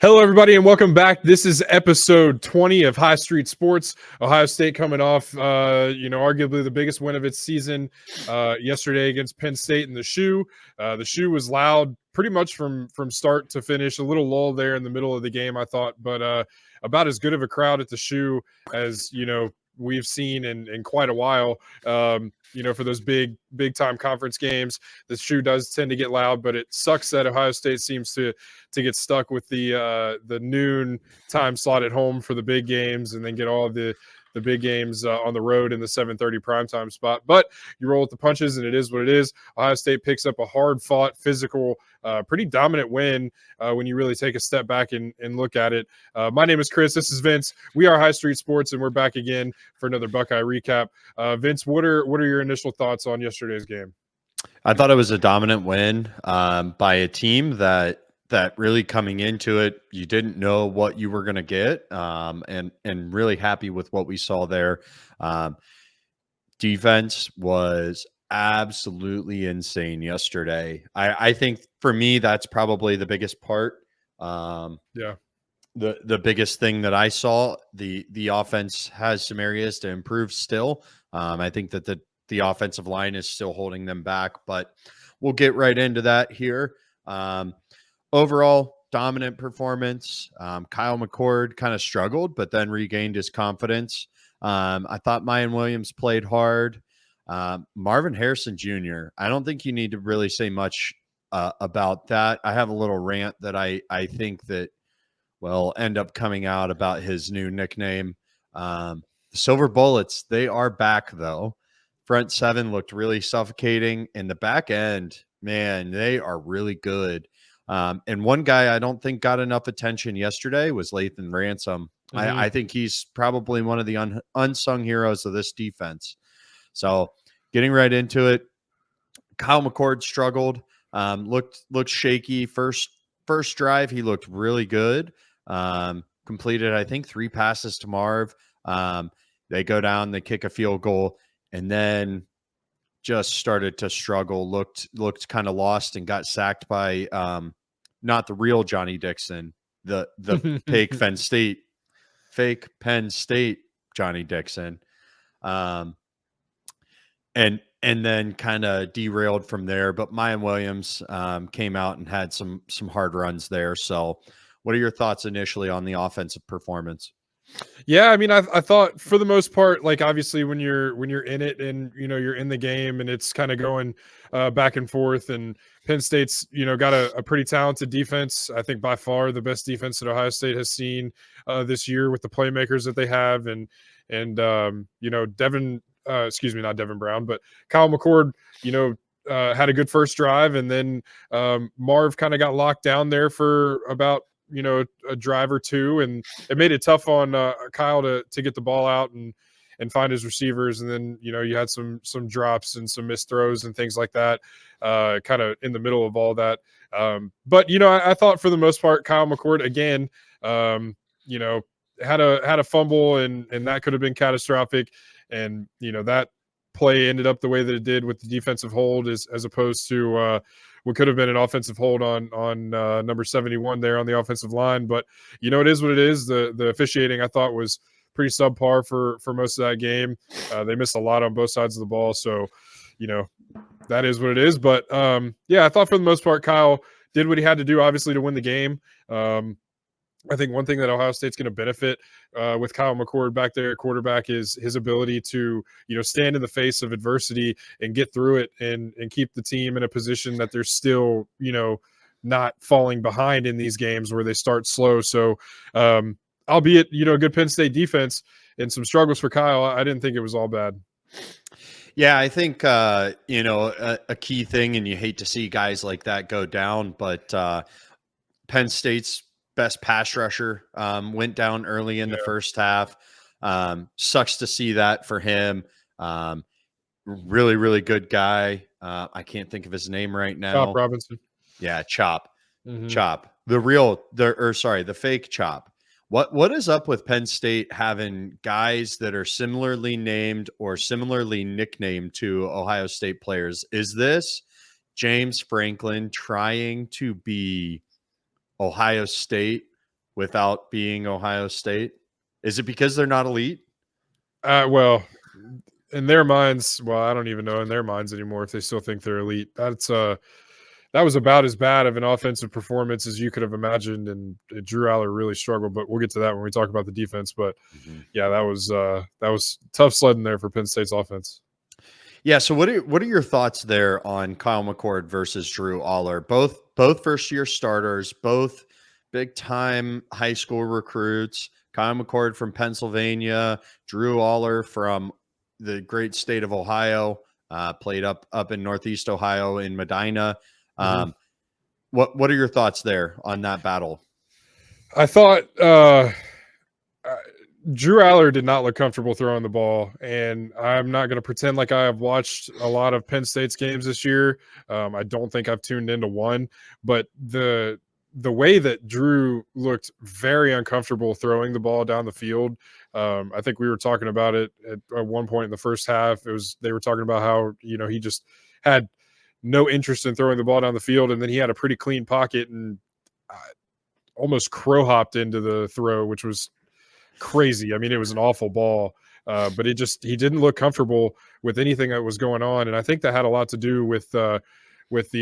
Hello, everybody, and welcome back. This is episode 20 of High Street Sports. Ohio State coming off, arguably the biggest win of its season yesterday against Penn State in the shoe. The shoe was loud pretty much from start to finish. A little lull there in the middle of the game, I thought, but about as good of a crowd at the shoe as we've seen in quite a while. For those big time conference games, the shoe does tend to get loud, but it sucks that Ohio State seems to get stuck with the noon time slot at home for the big games, and then get all of the big games on the road in the 7:30 primetime spot. But you roll with the punches, and it is what it is. Ohio State picks up a hard-fought, physical, pretty dominant win when you really take a step back and look at it. My name is Chris. This is Vince. We are High Street Sports, and we're back again for another Buckeye recap. Vince, what are your initial thoughts on yesterday's game? I thought it was a dominant win by a team that really coming into it, you didn't know what you were going to get, and really happy with what we saw there. Defense was absolutely insane yesterday. I think for me, that's probably the biggest part. Yeah. The biggest thing that I saw, the offense has some areas to improve still. I think that the offensive line is still holding them back, but we'll get right into that here. Overall, dominant performance. Kyle McCord kind of struggled, but then regained his confidence. I thought Mayan Williams played hard. Marvin Harrison Jr., I don't think you need to really say much about that. I have a little rant that I think that will end up coming out about his new nickname. The Silver Bullets, they are back, though. Front seven looked really suffocating. And the back end, man, they are really good. And one guy I don't think got enough attention yesterday was Lathan Ransom. Mm-hmm. I think he's probably one of the unsung heroes of this defense. So getting right into it, Kyle McCord struggled, looked shaky. First drive, he looked really good. Completed, I think, 3 passes to Marv. They go down, they kick a field goal, and then just started to struggle, looked kind of lost, and got sacked by not the real Johnny Dixon, the fake Penn State Johnny Dixon. And then kind of derailed from there. But Mayan Williams came out and had some hard runs there. So what are your thoughts initially on the offensive performance? Yeah, I mean, I thought for the most part, like obviously when you're in it and you're in the game and it's kind of going back and forth, and Penn State's got a pretty talented defense. I think by far the best defense that Ohio State has seen this year with the playmakers that they have, and Devin, not Devin Brown, but Kyle McCord, had a good first drive, and then Marv kind of got locked down there for about a drive or two, and it made it tough on Kyle to get the ball out and find his receivers. And then you had some drops and some missed throws and things like that kind of in the middle of all that. But I thought for the most part Kyle McCord again had a fumble, and that could have been catastrophic, and that play ended up the way that it did with the defensive hold as opposed to what could have been an offensive hold on number 71 there on the offensive line. But it is what it is. The officiating I thought was pretty subpar for most of that game. They missed a lot on both sides of the ball, so that is what it is. But I thought for the most part Kyle did what he had to do, obviously, to win the game. I think one thing that Ohio State's going to benefit with Kyle McCord back there at quarterback is his ability to, stand in the face of adversity and get through it and keep the team in a position that they're still, not falling behind in these games where they start slow. So, albeit, a good Penn State defense and some struggles for Kyle, I didn't think it was all bad. Yeah, I think, a key thing, and you hate to see guys like that go down, but Penn State's best pass rusher went down early in the first half. Sucks to see that for him. Really, really good guy. I can't think of his name right now. Chop Robinson. Yeah, Chop. Mm-hmm. Chop. The fake Chop. What is up with Penn State having guys that are similarly named or similarly nicknamed to Ohio State players? Is this James Franklin trying to be Ohio State without being Ohio State? Is it because they're not elite? Well, in their minds, well, I don't even know in their minds anymore if they still think they're elite. That was about as bad of an offensive performance as you could have imagined, and Drew Aller really struggled. But we'll get to that when we talk about the defense. But yeah, that was tough sledding there for Penn State's offense. Yeah. So what are your thoughts there on Kyle McCord versus Drew Aller? Both first year starters, both big time high school recruits. Kyle McCord from Pennsylvania, Drew Aller from the great state of Ohio, played up in Northeast Ohio in Medina. What are your thoughts there on that battle? I thought Drew Aller did not look comfortable throwing the ball, and I'm not going to pretend like I have watched a lot of Penn State's games this year. I don't think I've tuned into one, but the way that Drew looked very uncomfortable throwing the ball down the field. I think we were talking about it at one point in the first half. They were talking about how he just had no interest in throwing the ball down the field, and then he had a pretty clean pocket and almost crow hopped into the throw, which was crazy. I mean, it was an awful ball, but he didn't look comfortable with anything that was going on, and I think that had a lot to do with the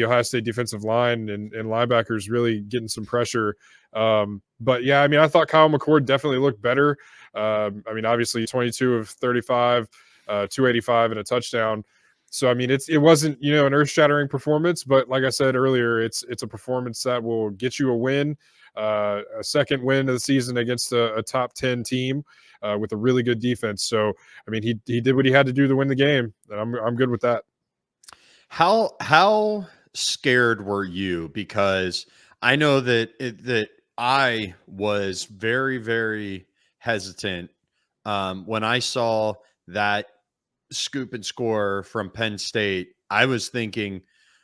Ohio State defensive line and linebackers really getting some pressure. But yeah, I mean, I thought Kyle McCord definitely looked better. I mean, obviously 22 of 35, 285 and a touchdown. So I mean, it wasn't an earth-shattering performance, but like I said earlier, it's a performance that will get you a win. A second win of the season against a top 10 team with a really good defense. So, I mean, he did what he had to do to win the game, and I'm good with that. How scared were you? Because I know that I was very, very hesitant when I saw that scoop and score from Penn State. I was thinking,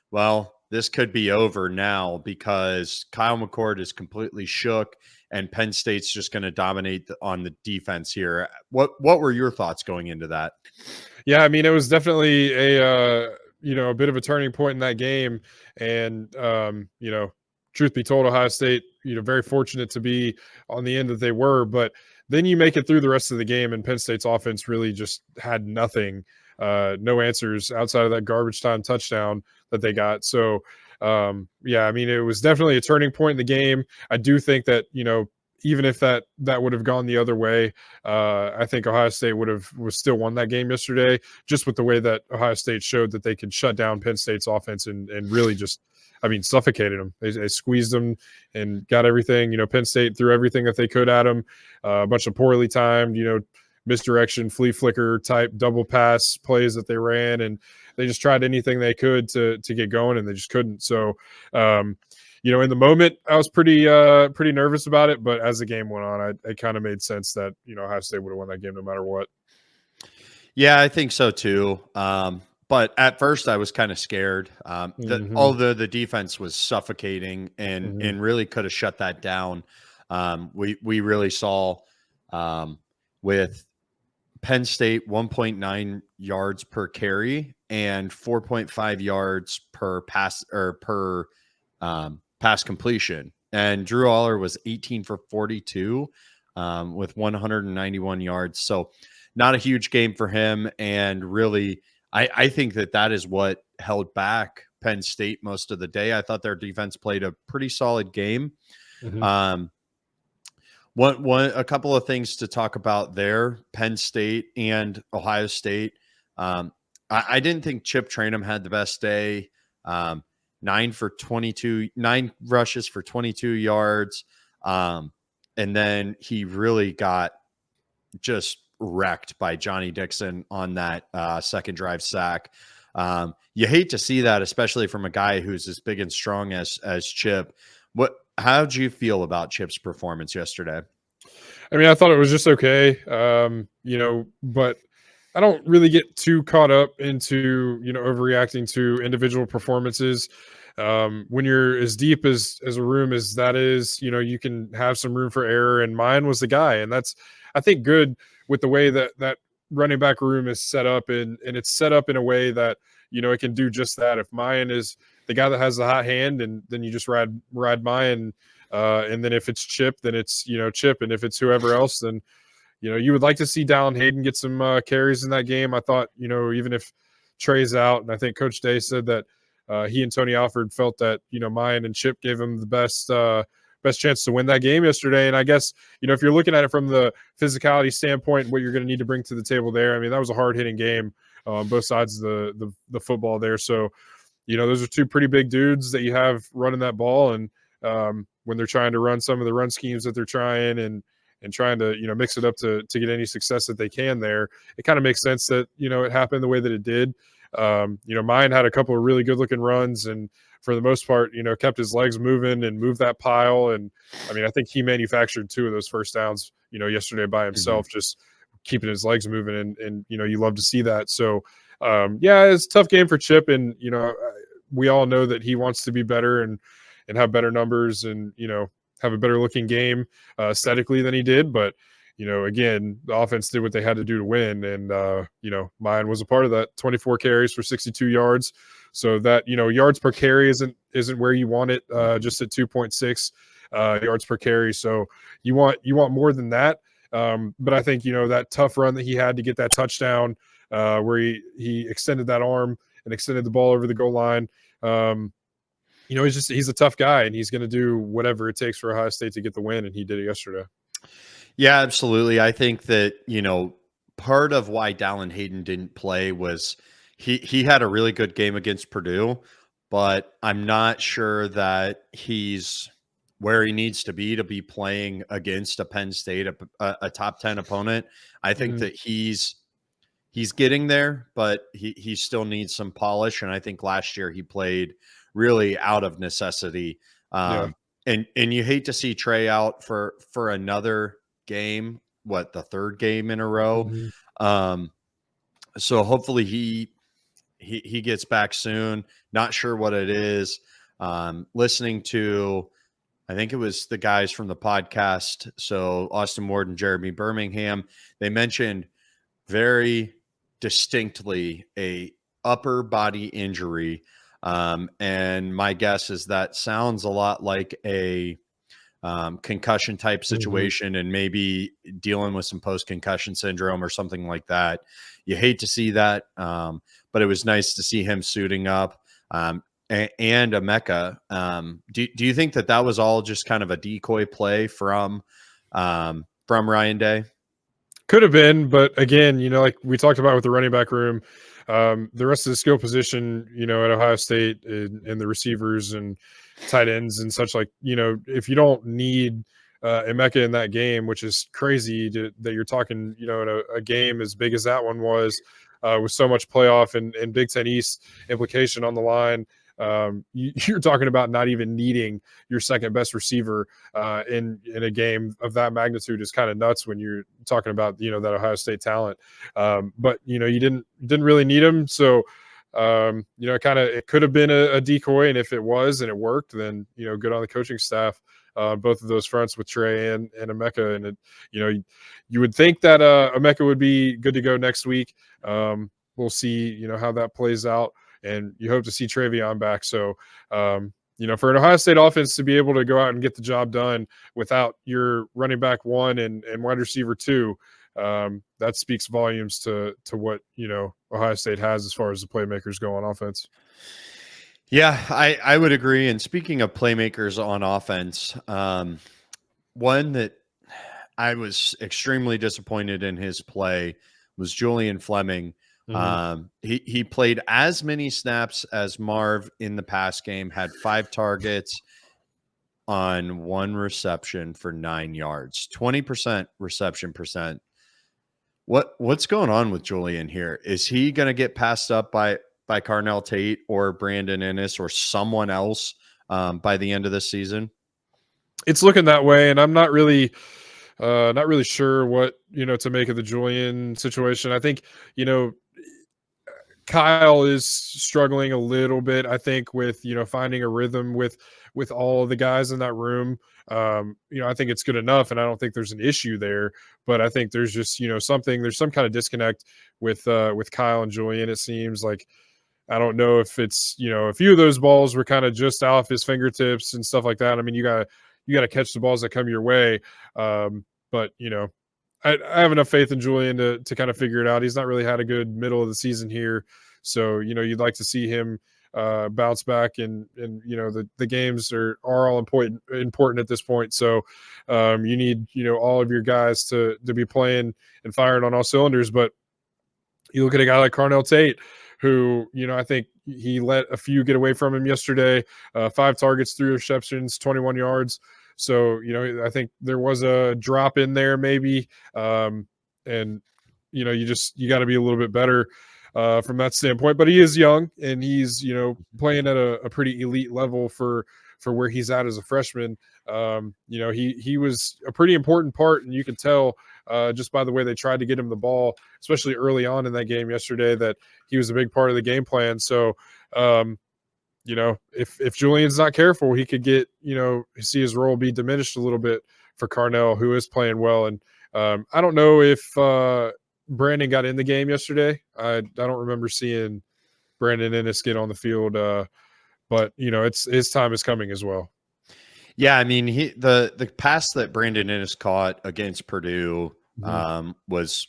well, this could be over now because Kyle McCord is completely shook and Penn State's just going to dominate on the defense here. What were your thoughts going into that? Yeah, I mean, it was definitely a bit of a turning point in that game, and truth be told, Ohio State, very fortunate to be on the end that they were, but then you make it through the rest of the game, and Penn State's offense really just had nothing, no answers outside of that garbage time touchdown that they got. So, yeah, I mean, it was definitely a turning point in the game. I do think that even if that would have gone the other way, I think Ohio State was still won that game yesterday, just with the way that Ohio State showed that they could shut down Penn State's offense and really just, I mean, suffocated them. They squeezed them and got everything. Penn State threw everything that they could at them. A bunch of poorly timed, misdirection, flea flicker type double pass plays that they ran, and they just tried anything they could to get going, and they just couldn't. So, in the moment, I was pretty nervous about it, but as the game went on, it kind of made sense that Ohio State would have won that game no matter what. Yeah, I think so too. But at first, I was kind of scared. Although the defense was suffocating and really could have shut that down. We really saw with Penn State 1.9 yards per carry and 4.5 yards per pass or per pass completion. And Drew Aller was 18 for 42 with 191 yards. So not a huge game for him. And really, I think that is what held back Penn State most of the day. I thought their defense played a pretty solid game. A couple of things to talk about there, Penn State and Ohio State. I didn't think Chip Trainum had the best day. 9 rushes for 22 yards. And then he really got just wrecked by Johnny Dixon on that second drive sack. You hate to see that, especially from a guy who's as big and strong as Chip. How did you feel about Chip's performance yesterday? I mean, I thought it was just okay, but I don't really get too caught up into, overreacting to individual performances. When you're as deep as a room as that is, you can have some room for error, and mine was the guy. And that's, I think, good with the way that running back room is set up, and it's set up in a way that, it can do just that. If Mayan is the guy that has the hot hand, and then you just ride Mayan, And then if it's Chip, then it's, Chip. And if it's whoever else, then, you would like to see Dallin Hayden get some carries in that game. I thought, even if Trey's out, and I think Coach Day said that he and Tony Alford felt that, Mayan and Chip gave him the best chance to win that game yesterday. And I guess, if you're looking at it from the physicality standpoint, what you're going to need to bring to the table there, I mean, that was a hard hitting game on both sides of the football there. So, those are two pretty big dudes that you have running that ball. And when they're trying to run some of the run schemes that they're trying and trying to, mix it up to get any success that they can there, it kind of makes sense that, it happened the way that it did. Mine had a couple of really good looking runs and for the most part, kept his legs moving and moved that pile. And I mean, I think he manufactured 2 of those first downs, yesterday by himself, just keeping his legs moving. And you love to see that. So, it's a tough game for Chip. And, we all know that he wants to be better and have better numbers and, have a better looking game aesthetically than he did. But, again, the offense did what they had to do to win. And, mine was a part of that. 24 carries for 62 yards. So that, yards per carry isn't where you want it, just at 2.6 yards per carry. So you want more than that. But I think, that tough run that he had to get that touchdown where he extended that arm and extended the ball over the goal line. He's a tough guy and he's going to do whatever it takes for Ohio State to get the win. And he did it yesterday. Yeah, absolutely. I think that, part of why Dallin Hayden didn't play was he had a really good game against Purdue, but I'm not sure that he's where he needs to be playing against a Penn State, a top 10 opponent. I think that he's getting there, but he still needs some polish. And I think last year he played really out of necessity. And you hate to see Trey out for another game, the third game in a row. So hopefully he gets back soon. Not sure what it is. Listening to, I think it was the guys from the podcast. So Austin Ward and Jeremy Birmingham, they mentioned very distinctly a upper body injury. And my guess is that sounds a lot like a concussion type situation and maybe dealing with some post-concussion syndrome or something like that. You hate to see that. But it was nice to see him suiting up. And Emeka. Do you think that was all just kind of a decoy play from Ryan Day? Could have been, but again, like we talked about with the running back room, the rest of the skill position, at Ohio State and the receivers and tight ends and such, like, if you don't need Emeka in that game, which is crazy that you're talking, in a game as big as that one was, with so much playoff and Big Ten East implication on the line. You're talking about not even needing your second best receiver in a game of that magnitude is kind of nuts when you're talking about that Ohio State talent. But you didn't really need him, so it could have been a decoy, and if it was and it worked, then good on the coaching staff. Both of those fronts with Trey and Emeka, and you would think that Emeka would be good to go next week. We'll see how that plays out. And you hope to see Travion back. So, for an Ohio State offense to be able to go out and get the job done without your running back 1 and wide receiver 2, that speaks volumes to what, Ohio State has as far as the playmakers go on offense. Yeah, I would agree. And speaking of playmakers on offense, one that I was extremely disappointed in his play was Julian Fleming. He played as many snaps as Marv in the pass game, had 5 targets on 1 reception for 9 yards, 20% reception percent. What's going on with Julian here? Is he going to get passed up by Carnell Tate or Brandon Ennis or someone else by the end of this season? It's looking that way, and I'm not really sure what to make of the Julian situation. I think Kyle is struggling a little bit, I think, with finding a rhythm with all of the guys in that room. I think it's good enough, and I don't think there's an issue there. But I think there's just there's some kind of disconnect with Kyle and Julian. It seems like, I don't know if it's a few of those balls were kind of just off his fingertips and stuff like that. I mean, you got you got to catch the balls that come your way. But I have enough faith in Julian to kind of figure it out. He's not really had a good middle of the season here, so you'd like to see him bounce back, and the games are all important at this point. So you need all of your guys to be playing and firing on all cylinders. But you look at a guy like Carnell Tate, who I think he let a few get away from him yesterday. 5 targets, 3 receptions, 21 yards. So I think there was a drop in there maybe, and you got to be a little bit better from that standpoint. But he is young, and he's playing at a pretty elite level for where he's at as a freshman. He was a pretty important part, and you can tell just by the way they tried to get him the ball, especially early on in that game yesterday, that he was a big part of the game plan. So if Julian's not careful, he could get see his role be diminished a little bit for Carnell, who is playing well. And I don't know if Brandon got in the game yesterday. I don't remember seeing Brandon Ennis get on the field, but it's his time is coming as well. Yeah, I mean, the pass that Brandon Ennis caught against Purdue was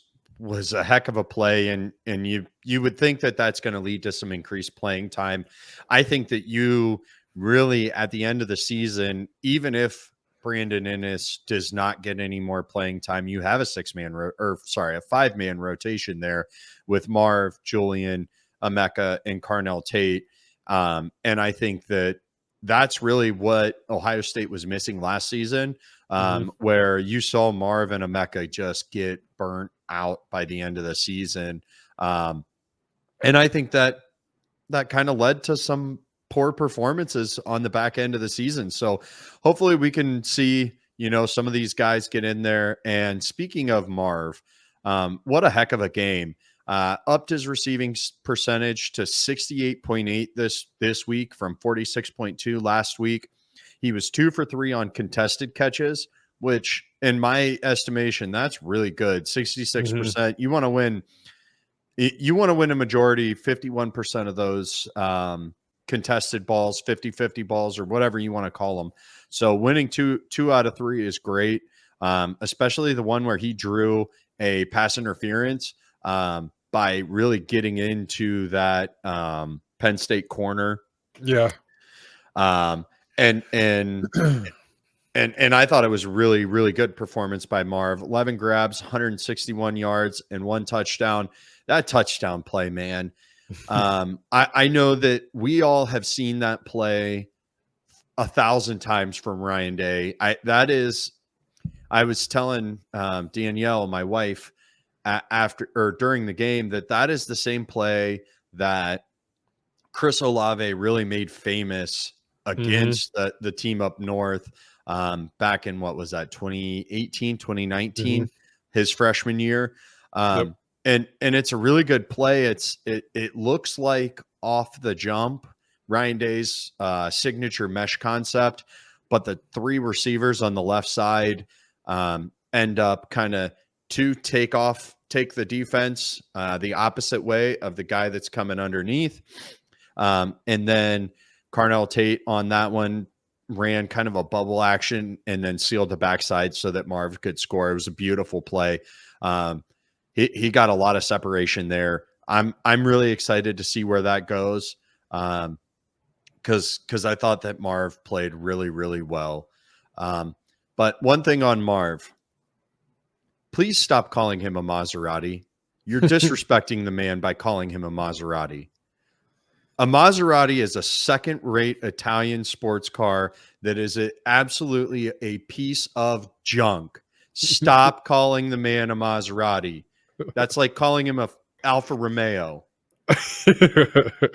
a heck of a play, and you would think that that's going to lead to some increased playing time. I think that you really, at the end of the season, even if Brandon Ennis does not get any more playing time, you have a 5-man rotation there with Marv, Julian, Emeka, and Carnell Tate. And I think that that's really what Ohio State was missing last season, where you saw Marv and Emeka just get burnt out by the end of the season. And I think that kind of led to some poor performances on the back end of the season. So hopefully we can see, some of these guys get in there. And speaking of Marv, what a heck of a game. Upped his receiving percentage to 68.8 this week from 46.2 last week. He was 2 for 3 on contested catches, which in my estimation, that's really good. 66%. You want to win. You want to win a majority, 51% of those contested balls, 50-50 balls, or whatever you want to call them. So winning two out of 3 is great, especially the one where he drew a pass interference by really getting into that Penn State corner. Yeah. And I thought it was really, really good performance by Marv. 11 grabs, 161 yards, and 1 touchdown. That touchdown play, man. I know that we all have seen that play 1,000 times from Ryan Day. I was telling Danielle, my wife, after or during the game, that is the same play that Chris Olave really made famous against the team up north back in, what was that, 2018, 2019, his freshman year. And it's a really good play. It looks like off the jump, Ryan Day's signature mesh concept, but the 3 receivers on the left side end up kind of take the defense the opposite way of the guy that's coming underneath. And then Carnell Tate on that one ran kind of a bubble action and then sealed the backside so that Marv could score. It was a beautiful play. He got a lot of separation there. I'm really excited to see where that goes. Because I thought that Marv played really, really well. But one thing on Marv, please stop calling him a Maserati. You're disrespecting the man by calling him a Maserati. A Maserati is a second-rate Italian sports car that is absolutely a piece of junk. Stop calling the man a Maserati. That's like calling him a Alfa Romeo.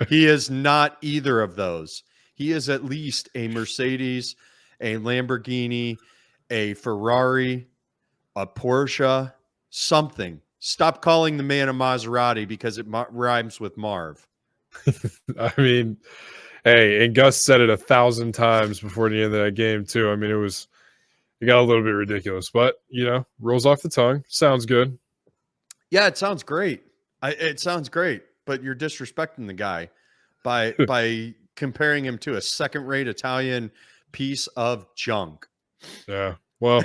He is not either of those. He is at least a Mercedes, a Lamborghini, a Ferrari, a Porsche, something. Stop calling the man a Maserati because it rhymes with Marv. I mean, hey, and Gus said it 1,000 times before the end of that game too. I mean, it got a little bit ridiculous, but rolls off the tongue. Sounds good. Yeah, it sounds great. It sounds great, but you're disrespecting the guy by comparing him to a second-rate Italian piece of junk. Yeah. Well,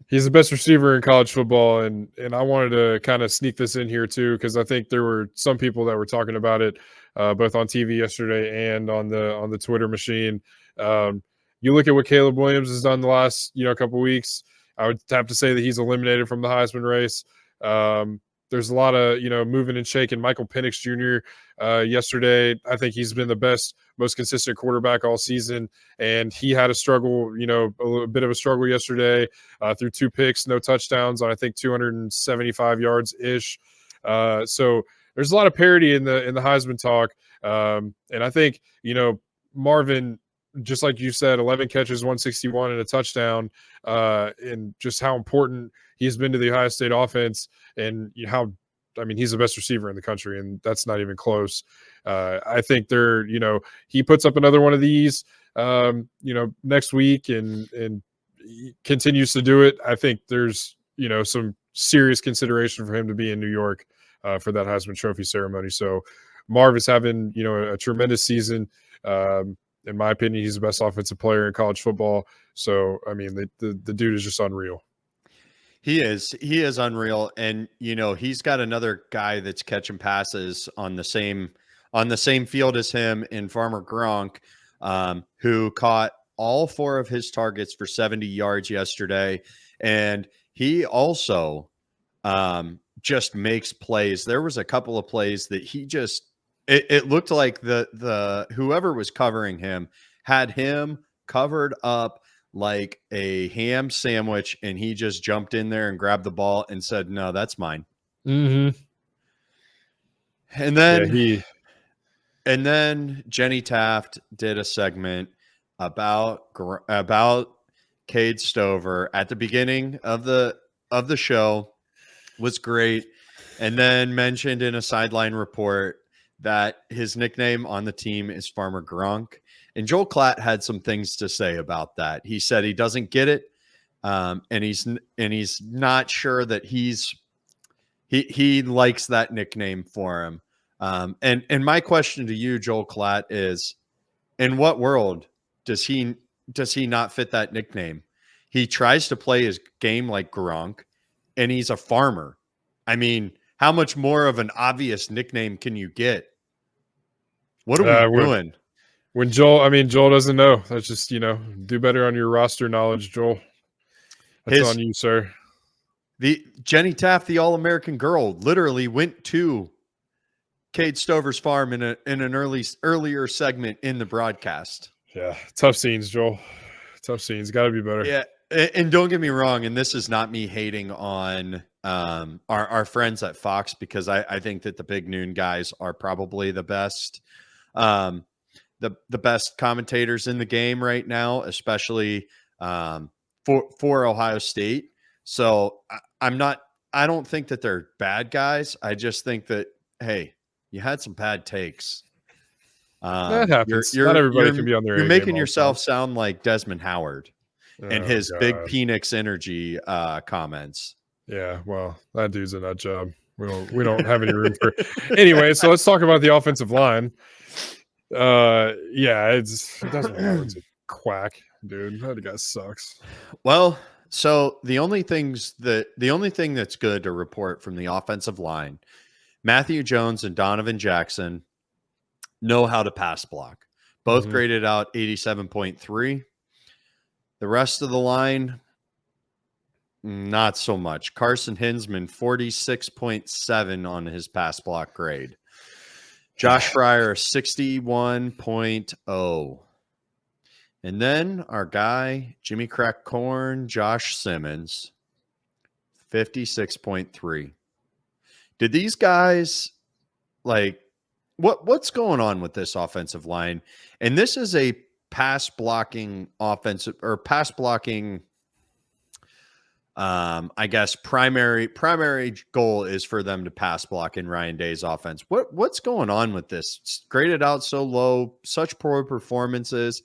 he's the best receiver in college football, and I wanted to kind of sneak this in here too because I think there were some people that were talking about it both on TV yesterday and on the Twitter machine. You look at what Caleb Williams has done the last couple weeks. I would have to say that he's eliminated from the Heisman race. There's a lot of moving and shaking. Michael Penix Jr. Yesterday, I think he's been the best, most consistent quarterback all season, and he had a struggle, a little bit of a struggle yesterday. Threw 2 picks, no touchdowns on I think 275 yards ish. So there's a lot of parity in the Heisman talk, and I think Marvin, just like you said, 11 catches, 161 and a touchdown, and just how important he's been to the Ohio State offense, and how, I mean, he's the best receiver in the country, and that's not even close. I think he puts up another one of these, next week, and he continues to do it. I think there's some serious consideration for him to be in New York for that Heisman Trophy ceremony. So Marv is having a tremendous season. In my opinion, he's the best offensive player in college football. So I mean, the dude is just unreal. He is unreal, and he's got another guy that's catching passes on the same field as him in Farmer Gronk, who caught all 4 of his targets for 70 yards yesterday, and he also just makes plays. There was a couple of plays that he just it looked like the whoever was covering him had him covered up like a ham sandwich, and he just jumped in there and grabbed the ball and said, "No, that's mine." Mm-hmm. And then Jenny Taft did a segment about Cade Stover at the beginning of the show. Was great, and then mentioned in a sideline report that his nickname on the team is Farmer Gronk. And Joel Klatt had some things to say about that. He said he doesn't get it, and he's not sure that he likes that nickname for him. And my question to you, Joel Klatt, is: in what world does he not fit that nickname? He tries to play his game like Gronk, and he's a farmer. I mean, how much more of an obvious nickname can you get? What are we doing? When Joel doesn't know. That's just, do better on your roster knowledge, Joel. That's on you, sir. The Jenny Taft, the All-American girl, literally went to Cade Stover's farm in an earlier segment in the broadcast. Yeah, tough scenes, Joel. Tough scenes. Got to be better. Yeah, and don't get me wrong, and this is not me hating on our friends at Fox, because I think that the Big Noon guys are probably the best. The best commentators in the game right now, especially for Ohio State. So I don't think that they're bad guys. I just think that, hey, you had some bad takes. That happens. Not everybody can be on their You're making yourself sound like Desmond Howard and his God. big Penix energy comments. Yeah, well, that dude's a nut job. We don't have any room for. Anyway, so let's talk about the offensive line. Yeah, it doesn't matter. It's a quack, dude. That guy sucks. Well, so the only thing that's good to report from the offensive line, Matthew Jones and Donovan Jackson know how to pass block. Both graded out 87.3. The rest of the line, not so much. Carson Hinsman, 46.7 on his pass block grade. Josh Fryer, 61.0. And then our guy, Jimmy Crack Corn, Josh Simmons, 56.3. Did these guys, like, what's going on with this offensive line? And this is a pass blocking offensive, or pass blocking, I guess primary goal is for them to pass block in Ryan Day's offense. What's going on with this? It's graded out so low, such poor performances.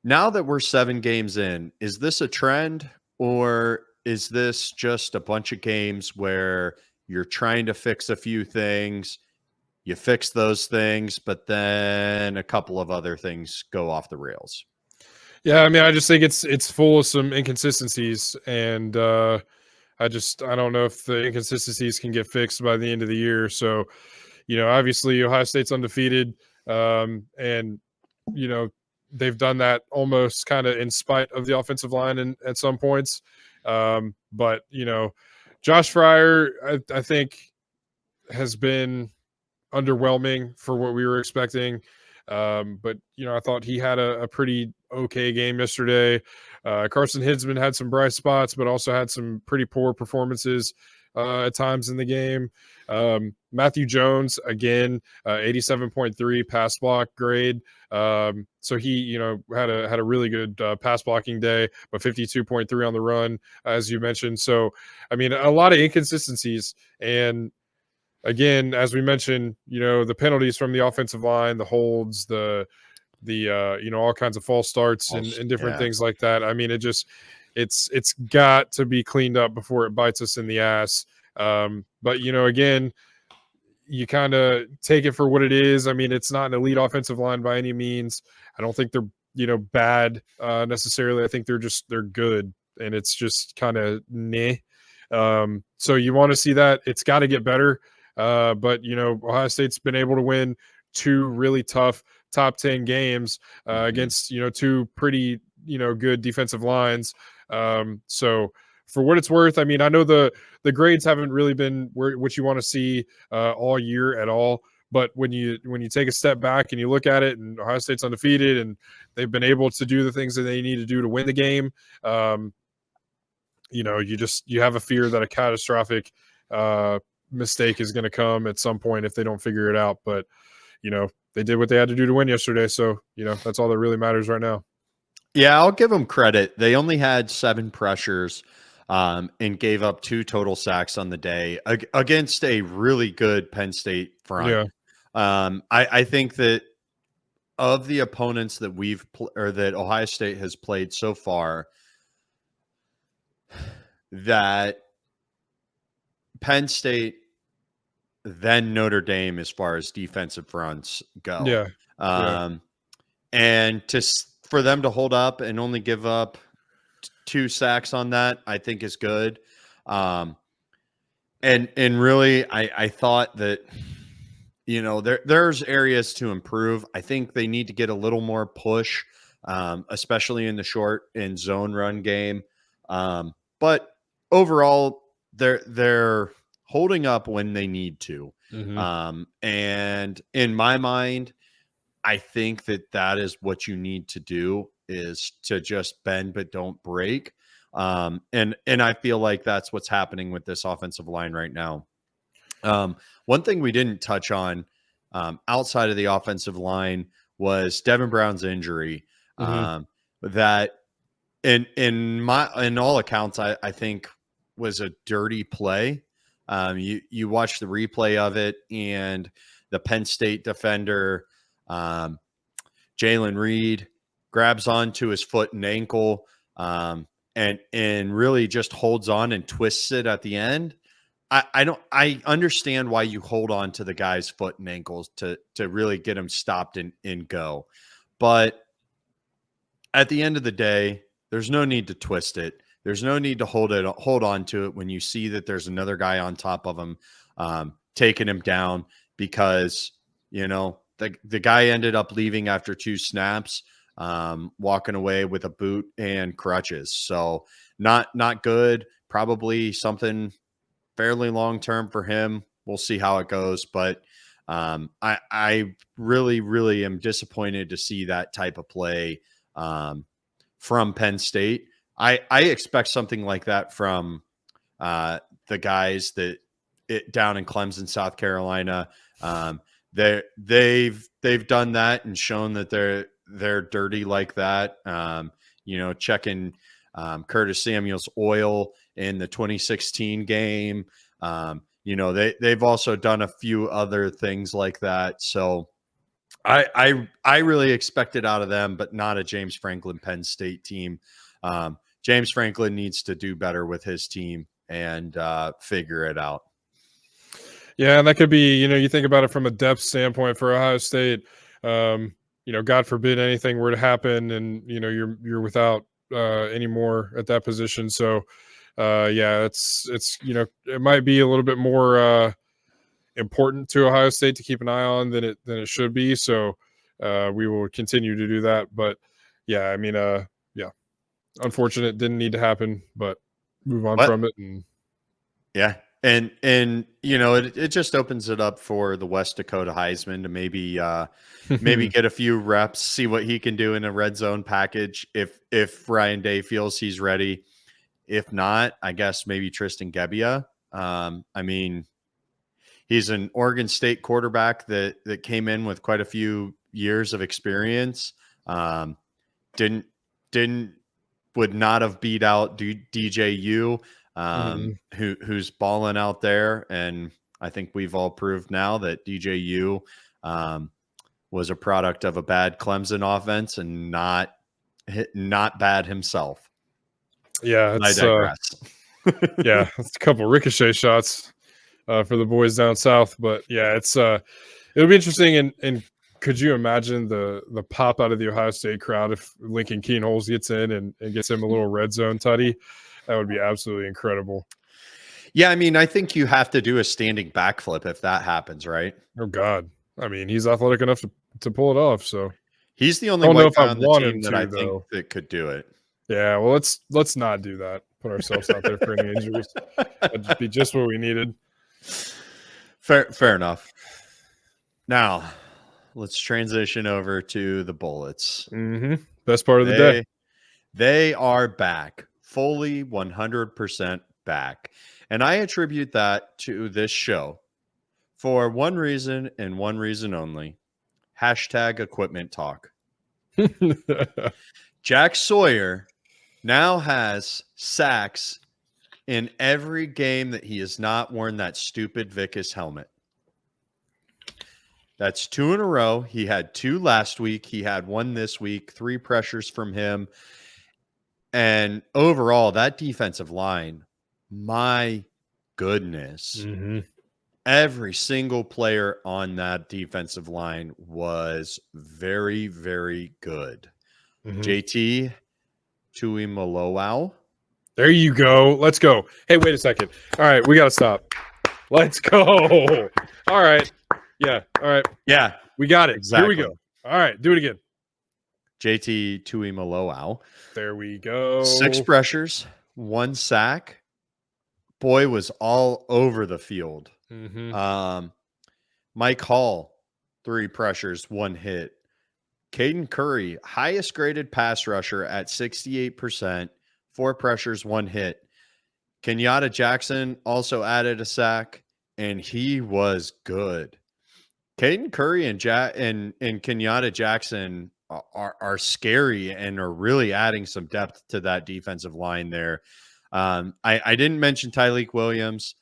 Now that we're 7 games in, is this a trend, or is this just a bunch of games where you're trying to fix a few things, you fix those things, but then a couple of other things go off the rails? Yeah, I mean, I just think it's full of some inconsistencies, and I don't know if the inconsistencies can get fixed by the end of the year. So, obviously Ohio State's undefeated, and they've done that almost kind of in spite of the offensive line and at some points. But Josh Fryer, I think, has been underwhelming for what we were expecting. But I thought he had a pretty okay game yesterday. Carson Hinsman had some bright spots, but also had some pretty poor performances at times in the game. Matthew Jones again, 87.3 pass block grade. So he, had a really good pass blocking day, but 52.3 on the run, as you mentioned. So, I mean, a lot of inconsistencies. And again, as we mentioned, the penalties from the offensive line, the holds, the all kinds of false starts and different things like that. I mean, it's got to be cleaned up before it bites us in the ass. But again, you kind of take it for what it is. I mean, it's not an elite offensive line by any means. I don't think they're bad necessarily. I think they're good, and it's just kind of meh. So you want to see that. It's got to get better. But Ohio State's been able to win two really tough top 10 games against two pretty good defensive lines. So for what it's worth, I mean, I know the grades haven't really been what you want to see all year at all. But when you take a step back and you look at it, and Ohio State's undefeated, and they've been able to do the things that they need to do to win the game, you have a fear that a catastrophic mistake is going to come at some point if they don't figure it out. But they did what they had to do to win yesterday, so that's all that really matters right now. Yeah, I'll give them credit. They only had 7 pressures and gave up 2 total sacks on the day against a really good Penn State front. Yeah. I think that of the opponents that that Ohio State has played so far, that Penn State, then Notre Dame, as far as defensive fronts go. Yeah. And for them to hold up and only give up 2 sacks on that, I think is good. And really, I thought that there's areas to improve. I think they need to get a little more push, especially in the short and zone run game. But overall, they're holding up when they need to. Mm-hmm. And in my mind, I think that is what you need to do, is to just bend but don't break. And I feel like that's what's happening with this offensive line right now. One thing we didn't touch on outside of the offensive line was Devin Brown's injury. Mm-hmm. That in all accounts, I think was a dirty play. You watch the replay of it, and the Penn State defender, Jalen Reed, grabs onto his foot and ankle, and really just holds on and twists it at the end. I understand why you hold on to the guy's foot and ankles to really get him stopped and go. But at the end of the day, there's no need to twist it. There's no need to hold on to it when you see that there's another guy on top of him, taking him down, because the guy ended up leaving after 2 snaps, walking away with a boot and crutches. So not good. Probably something fairly long term for him. We'll see how it goes, but I really, really am disappointed to see that type of play from Penn State. I expect something like that from the guys down in Clemson, South Carolina. They've done that and shown that they're dirty like that. Checking Curtis Samuel's oil in the 2016 game. They've also done a few other things like that. So I really expected out of them, but not a James Franklin Penn State team. James Franklin needs to do better with his team and figure it out. Yeah, and that could be, you think about it from a depth standpoint for Ohio State. God forbid anything were to happen, and you're without any more at that position. So yeah, it's it might be a little bit more important to Ohio State to keep an eye on than it should be. So we will continue to do that. But yeah, I mean, yeah, unfortunate, didn't need to happen, but move on from it. And yeah, and it just opens it up for the West Dakota Heisman to maybe get a few reps, see what he can do in a red zone package if Ryan Day feels he's ready. If not, I guess maybe Tristan Gebbia. I mean, he's an Oregon State quarterback that came in with quite a few years of experience. Would not have beat out DJU, who's balling out there, and I think we've all proved now that DJU was a product of a bad Clemson offense and not bad himself. Yeah, I digress. Yeah, it's a couple ricochet shots for the boys down south, but yeah, it'll be interesting. And could you imagine the pop out of the Ohio State crowd if Lincoln Keenholz gets in and gets him a little red zone tutty? That would be absolutely incredible. Yeah, I mean, I think you have to do a standing backflip if that happens, right? Oh God, I mean, he's athletic enough to pull it off. So he's the only white guy on the team that I think though. that could do it. Yeah, well, let's not do that. Put ourselves out there for any injuries. That'd be just what we needed. Fair enough. Now, let's transition over to the Bullets. Best part of the day. They are back, fully 100% back. And I attribute that to this show for one reason and one reason only. #equipment talk. Jack Sawyer now has sacks in every game that he has not worn that stupid Vicus helmet. That's 2 in a row. He had 2 last week. He had 1 this week, 3 pressures from him. And overall, that defensive line, my goodness, every single player on that defensive line was very, very good. JT Tuimoloau. There you go. Let's go. Hey, wait a second. All right, we got to stop. Let's go. All right. Yeah. All right. Yeah. We got it. Exactly. Here we go. All right. Do it again. JT Tuimoloau. There we go. 6 pressures, 1 sack. Boy was all over the field. Mike Hall, 3 pressures, 1 hit. Caden Curry, highest graded pass rusher at 68%, 4 pressures, 1 hit. Kenyatta Jackson also added a sack, and he was good. Caden Curry and Kenyatta Jackson are scary and are really adding some depth to that defensive line there. I didn't mention Tyleik Williams,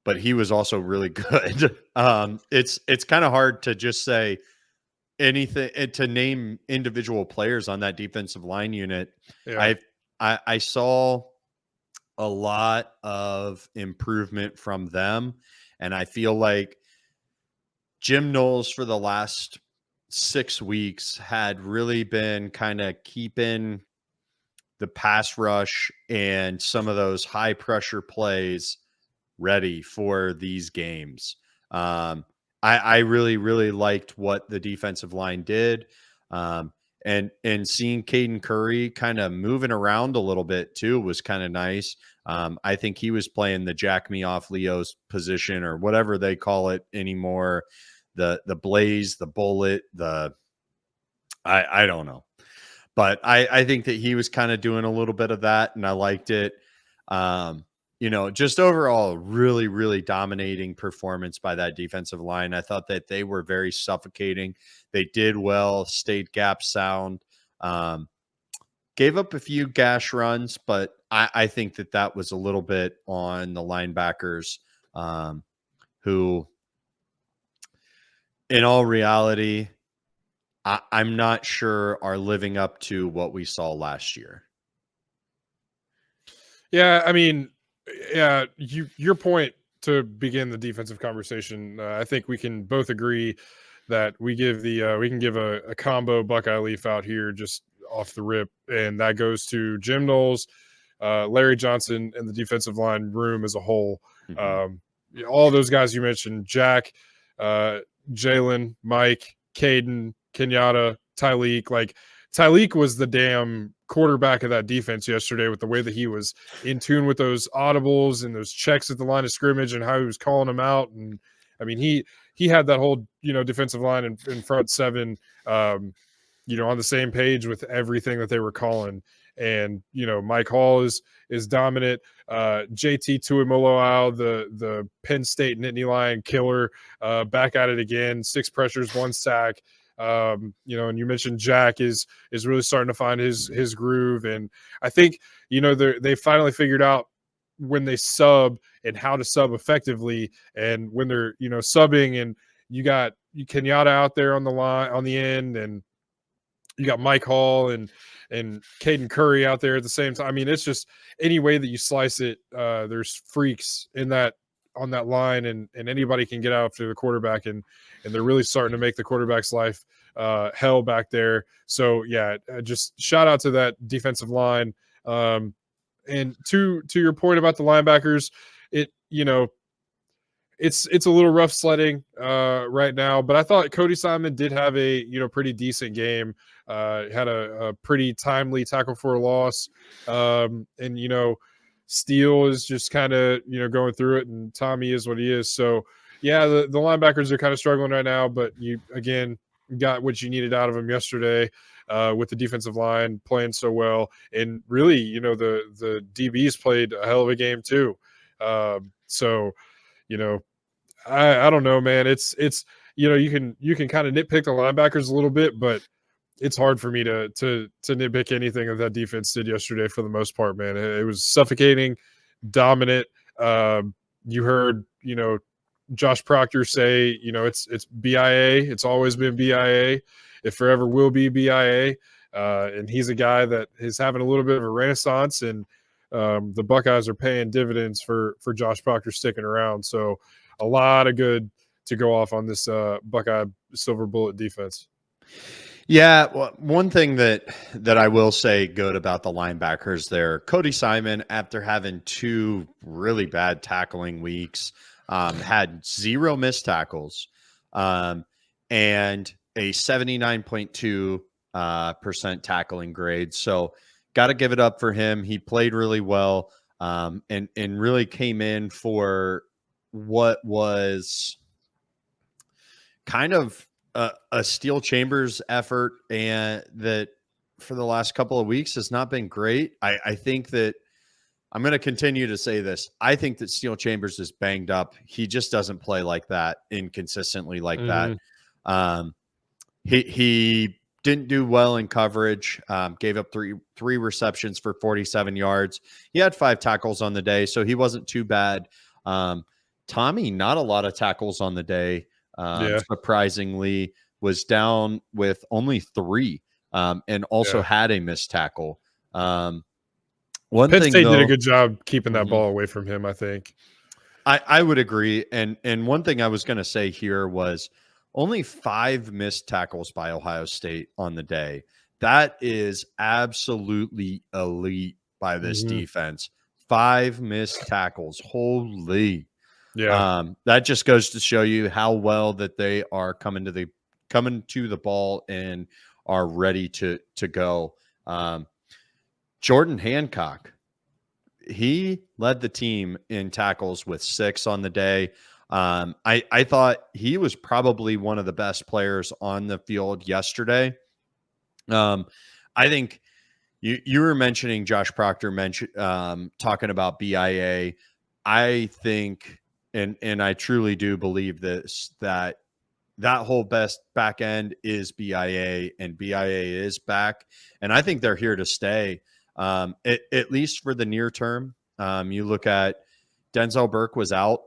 but he was also really good. It's kind of hard to just say anything to name individual players on that defensive line unit. Yeah. I saw a lot of improvement from them, and I feel like Jim Knowles for the last 6 weeks had really been kind of keeping the pass rush and some of those high pressure plays ready for these games. I really, really liked what the defensive line did. And seeing Caden Curry kind of moving around a little bit too was kind of nice. I think he was playing the Jack Me Off Leo's position or whatever they call it anymore. The blaze, the bullet, I don't know. But I think that he was kind of doing a little bit of that, and I liked it. Just overall, really, really dominating performance by that defensive line. I thought that they were very suffocating. They did well, stayed gap sound, gave up a few gash runs, but I think that was a little bit on the linebackers who, in all reality, I'm not sure are living up to what we saw last year. Yeah, I mean, yeah, your point to begin the defensive conversation, I think we can both agree that we can give a combo Buckeye Leaf out here just off the rip, and that goes to Jim Knowles, Larry Johnson, and the defensive line room as a whole. Mhm. All those guys you mentioned, Jack, Jalen, Mike, Caden, Kenyatta, Tyleek. Like Tyleek was the damn quarterback of that defense yesterday with the way that he was in tune with those audibles and those checks at the line of scrimmage and how he was calling them out. And I mean, he had that whole, defensive line in front seven, on the same page with everything that they were calling. And, Mike Hall is dominant. JT Tuimoloau, the Penn State Nittany Lion killer, back at it again. 6 pressures, 1 sack. And you mentioned Jack is really starting to find his groove. And I think, they finally figured out when they sub and how to sub effectively. And when they're, subbing, and you got Kenyatta out there on the line, on the end, and you got Mike Hall and Caden Curry out there at the same time. I mean, it's just any way that you slice it, there's freaks on that line, and anybody can get after the quarterback, and they're really starting to make the quarterback's life hell back there. So yeah, just shout out to that defensive line. And to your point about the linebackers, it's a little rough sledding right now, but I thought Cody Simon did have a pretty decent game. Had a pretty timely tackle for a loss, and Steele is just kind of going through it, and Tommy is what he is. So yeah, the linebackers are kind of struggling right now, but you again got what you needed out of them yesterday. With the defensive line playing so well, and really, the DBs played a hell of a game too. So, I don't know, man. It's you can kind of nitpick the linebackers a little bit, but it's hard for me to nitpick anything that defense did yesterday for the most part, man. It was suffocating, dominant. You heard, Josh Proctor say, it's BIA. It's always been BIA. It forever will be BIA. And he's a guy that is having a little bit of a renaissance, and the Buckeyes are paying dividends for Josh Proctor sticking around. So a lot of good to go off on this Buckeye Silver Bullet defense. Yeah, well, one thing that I will say good about the linebackers there, Cody Simon, after having 2 really bad tackling weeks, had 0 missed tackles, and a 79.2 percent tackling grade. So got to give it up for him. He played really well, and really came in for what was kind of a Steel Chambers effort, and that for the last couple of weeks has not been great. I think that I'm going to continue to say this. I think that Steel Chambers is banged up. He just doesn't play like that inconsistently like that. He didn't do well in coverage. Gave up three receptions for 47 yards. He had 5 tackles on the day, so he wasn't too bad. Tommy, not a lot of tackles on the day. Surprisingly, was down with only 3, and also had a missed tackle. Penn State did a good job keeping that ball away from him, I think. I would agree. And one thing I was going to say here was only 5 missed tackles by Ohio State on the day. That is absolutely elite by this defense. 5 missed tackles. Holy. Yeah. That just goes to show you how well that they are coming to the ball and are ready to go. Jordan Hancock, he led the team in tackles with 6 on the day. I thought he was probably one of the best players on the field yesterday. I think you were mentioning Josh Proctor talking about BIA. I think, and I truly do believe this, that whole best back end is BIA, and BIA is back. And I think they're here to stay, at least for the near term. You look at Denzel Burke was out.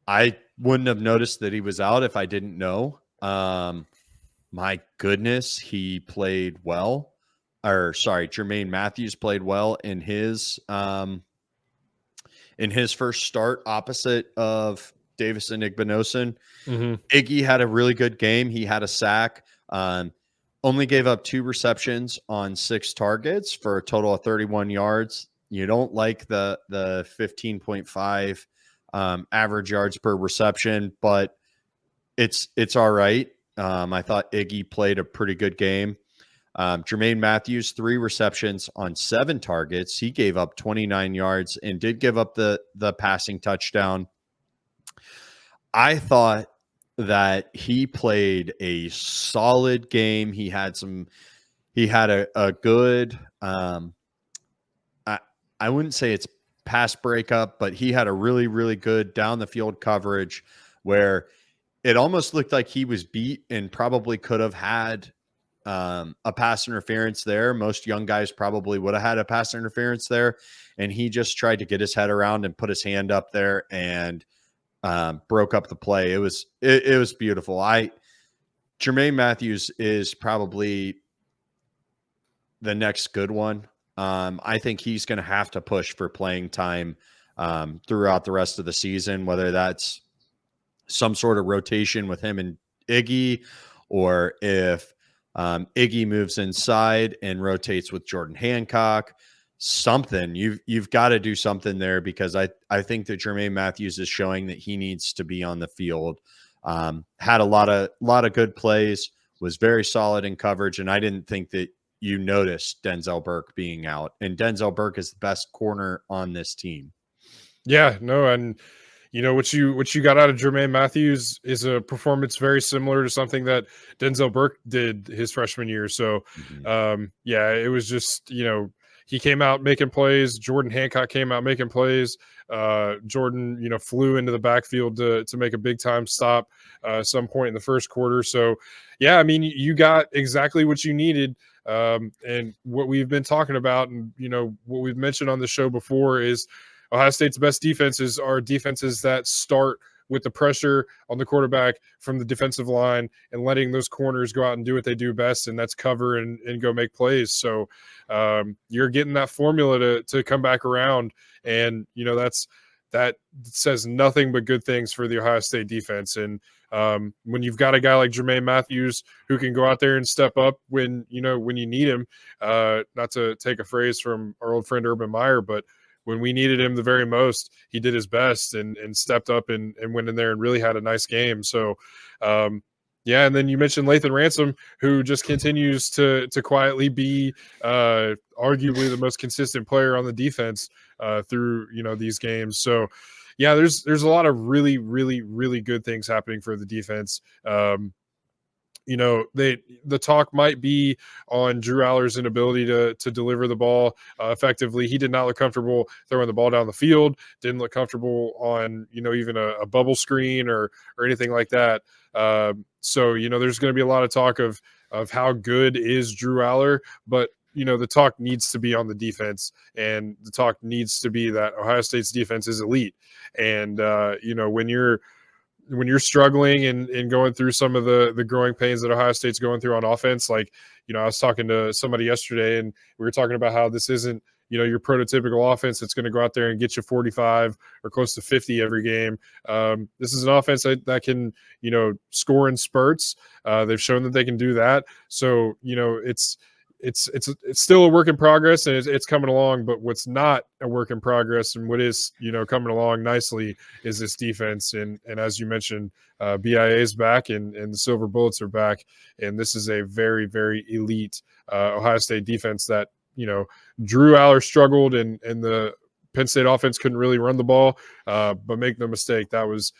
I wouldn't have noticed that he was out if I didn't know. My goodness, he played well. Jermaine Matthews played well in his first start opposite of Davis Igbinosun. Mm-hmm. Iggy had a really good game. He had a sack. Only gave up 2 receptions on 6 targets for a total of 31 yards. You don't like the 15.5 average yards per reception, but it's all right. I thought Iggy played a pretty good game. Jermaine Matthews, 3 receptions on 7 targets. He gave up 29 yards and did give up the passing touchdown. I thought that he played a solid game. He had a good, I wouldn't say it's pass breakup, but he had a really, really good down the field coverage where it almost looked like he was beat and probably could have had a pass interference there. Most young guys probably would have had a pass interference there. And he just tried to get his head around and put his hand up there and broke up the play. It was beautiful. Jermaine Matthews is probably the next good one. I think he's going to have to push for playing time throughout the rest of the season, whether that's some sort of rotation with him and Iggy, or if Iggy moves inside and rotates with Jordan Hancock. Something you've got to do something there, because I think that Jermaine Matthews is showing that he needs to be on the field. Had a lot of good plays, was very solid in coverage, and I didn't think that you noticed Denzel Burke being out. And Denzel Burke is the best corner on this team. Yeah, no, and what you got out of Jermaine Matthews is a performance very similar to something that Denzel Burke did his freshman year. So, yeah, it was just he came out making plays. Jordan Hancock came out making plays. Jordan, flew into the backfield to make a big time stop some point in the first quarter. So, yeah, I mean, you got exactly what you needed. And what we've been talking about, and what we've mentioned on the show before, is Ohio State's best defenses are defenses that start with the pressure on the quarterback from the defensive line and letting those corners go out and do what they do best, and that's cover and go make plays. So you're getting that formula to come back around, and that says nothing but good things for the Ohio State defense. And when you've got a guy like Jermaine Matthews who can go out there and step up when you need him, not to take a phrase from our old friend Urban Meyer, but when we needed him the very most, he did his best and stepped up and went in there and really had a nice game. So, yeah. And then you mentioned Lathan Ransom, who just continues to quietly be arguably the most consistent player on the defense through these games. So, yeah, there's a lot of really, really, really good things happening for the defense. The talk might be on Drew Aller's inability to deliver the ball effectively. He did not look comfortable throwing the ball down the field. Didn't look comfortable on even a bubble screen or anything like that. So there's going to be a lot of talk of how good is Drew Aller, but the talk needs to be on the defense, and the talk needs to be that Ohio State's defense is elite. And when you're struggling and going through some of the growing pains that Ohio State's going through on offense, like, I was talking to somebody yesterday and we were talking about how this isn't, your prototypical offense that's going to go out there and get you 45 or close to 50 every game. This is an offense that can, score in spurts. They've shown that they can do that. So, it's still a work in progress, and it's coming along. But what's not a work in progress, and what is coming along nicely, is this defense. And as you mentioned, BIA is back, and the Silver Bullets are back, and this is a very, very elite Ohio State defense that Drew Aller struggled, and the Penn State offense couldn't really run the ball. But make no mistake, that was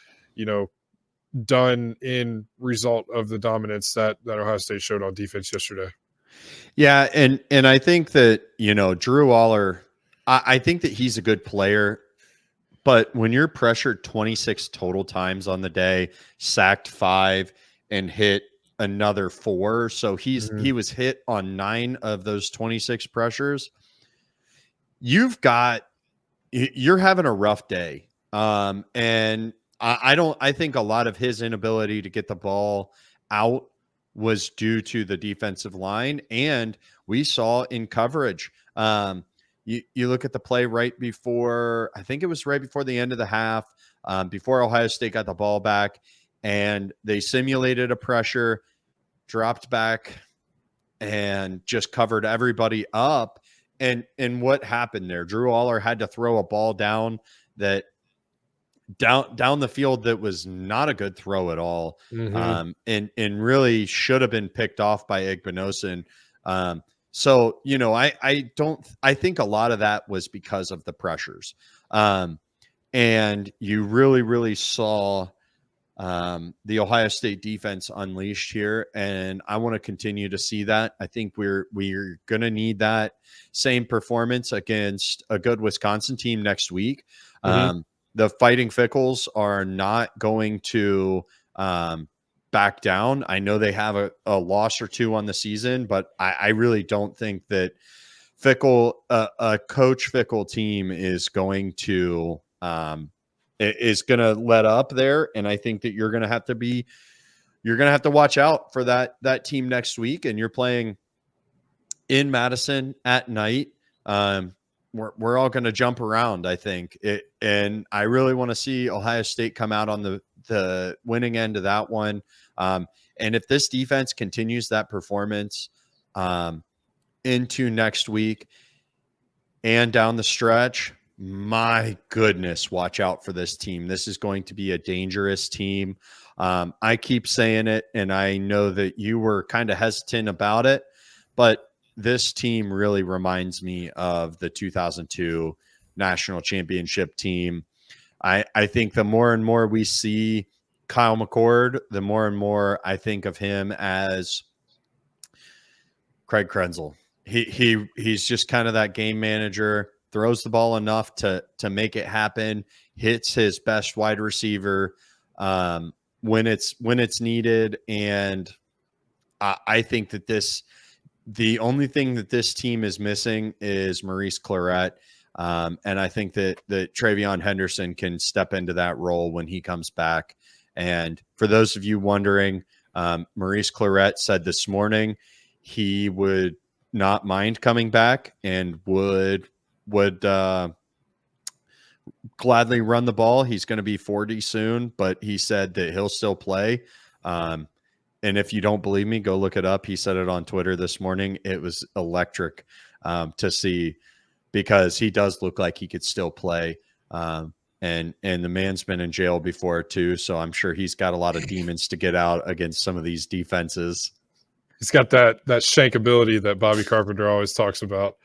done in result of the dominance that Ohio State showed on defense yesterday. Yeah, and I think that, Drew Aller, I think that he's a good player, but when you're pressured 26 total times on the day, sacked 5 and hit another 4, so he was hit on 9 of those 26 pressures. You're having a rough day. And I think a lot of his inability to get the ball out was due to the defensive line, and we saw in coverage. You look at the play right before, I think it was right before the end of the half, before Ohio State got the ball back, and they simulated a pressure, dropped back, and just covered everybody up. And what happened there? Drew Aller had to throw a ball down the field that was not a good throw at all, and really should have been picked off by Igbinosun. So I think a lot of that was because of the pressures, and you really saw the Ohio State defense unleashed here, and I want to continue to see that. I think we're going to need that same performance against a good Wisconsin team next week. The Fighting Fickles are not going to back down. I know they have a loss or two on the season, but I really don't think that a Coach Fickle team is going to let up there. And I think that you're going to have to watch out for that team next week. And you're playing in Madison at night. We're all going to jump around, I think. And I really want to see Ohio State come out on the winning end of that one. And if this defense continues that performance into next week and down the stretch, my goodness, watch out for this team. This is going to be a dangerous team. I keep saying it, and I know that you were kind of hesitant about it, but this team really reminds me of the 2002 national championship team. I think the more and more we see Kyle McCord, the more and more I think of him as Craig Krenzel. He's just kind of that game manager, throws the ball enough to make it happen, hits his best wide receiver when it's needed. And I think that the only thing that this team is missing is Maurice Clarett. And I think that Travion Henderson can step into that role when he comes back. And for those of you wondering, Maurice Clarett said this morning he would not mind coming back and would gladly run the ball. He's going to be 40 soon, but he said that he'll still play. And if you don't believe me, go look it up. He said it on Twitter this morning. It was electric to see, because he does look like he could still play. And the man's been in jail before too. So I'm sure he's got a lot of demons to get out against some of these defenses. He's got that shank ability that Bobby Carpenter always talks about.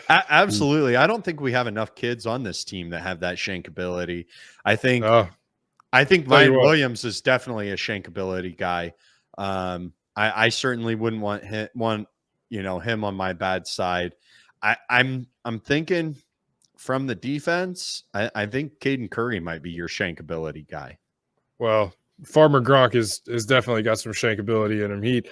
Absolutely. I don't think we have enough kids on this team that have that shank ability. I think Ryan Williams is definitely a shank ability guy. I certainly wouldn't want him on my bad side. I'm thinking from the defense, I think Caden Curry might be your shank ability guy. Well, Farmer Gronk is definitely got some shank ability in him.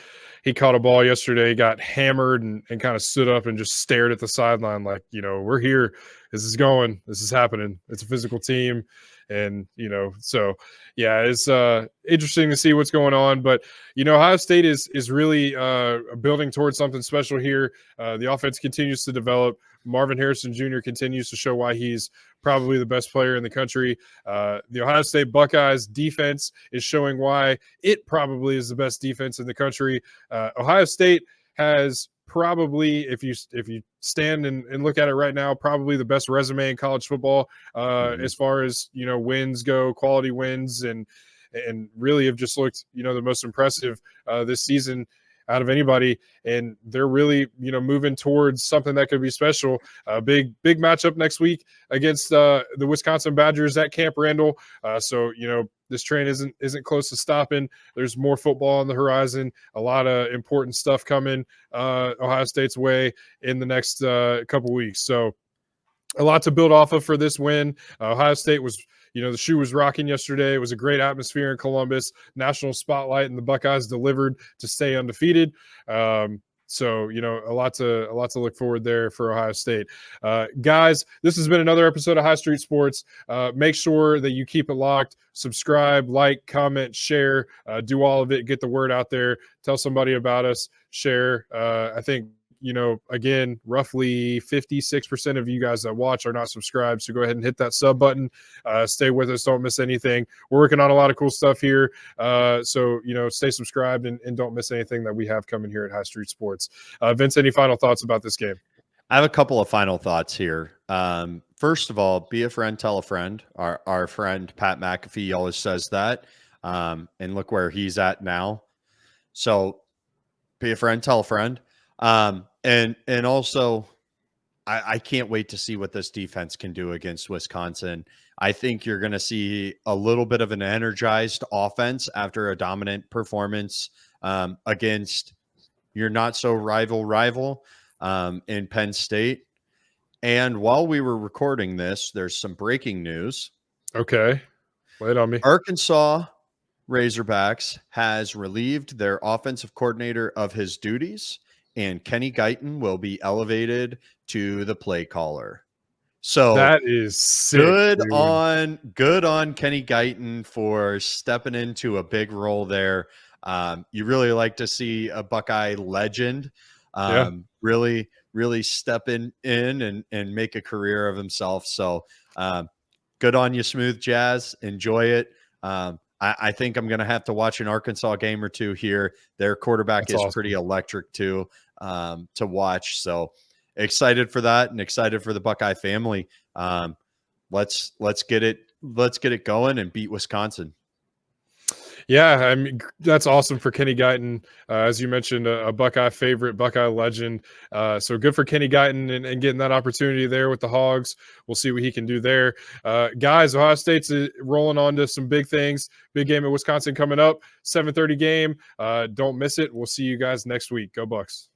He caught a ball yesterday, got hammered, and kind of stood up and just stared at the sideline like, we're here. This is going. This is happening. It's a physical team. And, so, yeah, it's interesting to see what's going on. But, Ohio State is really building towards something special here. The offense continues to develop. Marvin Harrison Jr. continues to show why he's probably the best player in the country. The Ohio State Buckeyes defense is showing why it probably is the best defense in the country. Ohio State has probably, if you stand and look at it right now, probably the best resume in college football as far as wins go, quality wins, and really have just looked the most impressive this season out of anybody. And they're really moving towards something that could be special. Big matchup next week against the Wisconsin Badgers at Camp Randall. So this train isn't close to stopping. There's more football on the horizon. A lot of important stuff coming Ohio State's way in the next couple weeks. So a lot to build off of for this win. Ohio State was, the shoe was rocking yesterday. It was a great atmosphere in Columbus, national spotlight, and the Buckeyes delivered to stay undefeated. So, a lot to look forward there for Ohio State. Guys, this has been another episode of High Street Sports. Make sure that you keep it locked. Subscribe, like, comment, share, do all of it. Get the word out there. Tell somebody about us. Share. I think again, roughly 56% of you guys that watch are not subscribed. So go ahead and hit that sub button. Stay with us. Don't miss anything. We're working on a lot of cool stuff here. So stay subscribed and don't miss anything that we have coming here at High Street Sports. Vince, any final thoughts about this game? I have a couple of final thoughts here. First of all, be a friend, tell a friend. Our friend Pat McAfee always says that. And look where he's at now. So be a friend, tell a friend. And also, I can't wait to see what this defense can do against Wisconsin. I think you're going to see a little bit of an energized offense after a dominant performance against your not so rival in Penn State. And while we were recording this, there's some breaking news. Okay. Lay it on me. Arkansas Razorbacks has relieved their offensive coordinator of his duties, and Kenny Guyton will be elevated to the play caller. So that is sick, good dude. on Kenny Guyton for stepping into a big role there. You really like to see a Buckeye legend really step in and make a career of himself. So good on you, Smooth Jazz. Enjoy it. I think I'm going to have to watch an Arkansas game or two here. Their quarterback That's is awesome. pretty electric too, to watch. So excited for that and excited for the Buckeye family. Let's get it going and beat Wisconsin. Yeah, I mean, that's awesome for Kenny Guyton. As you mentioned, a Buckeye favorite, Buckeye legend. So good for Kenny Guyton and getting that opportunity there with the Hogs. We'll see what he can do there. Guys, Ohio State's rolling on to some big things. Big game at Wisconsin coming up, 7:30 game. Don't miss it. We'll see you guys next week. Go Bucks.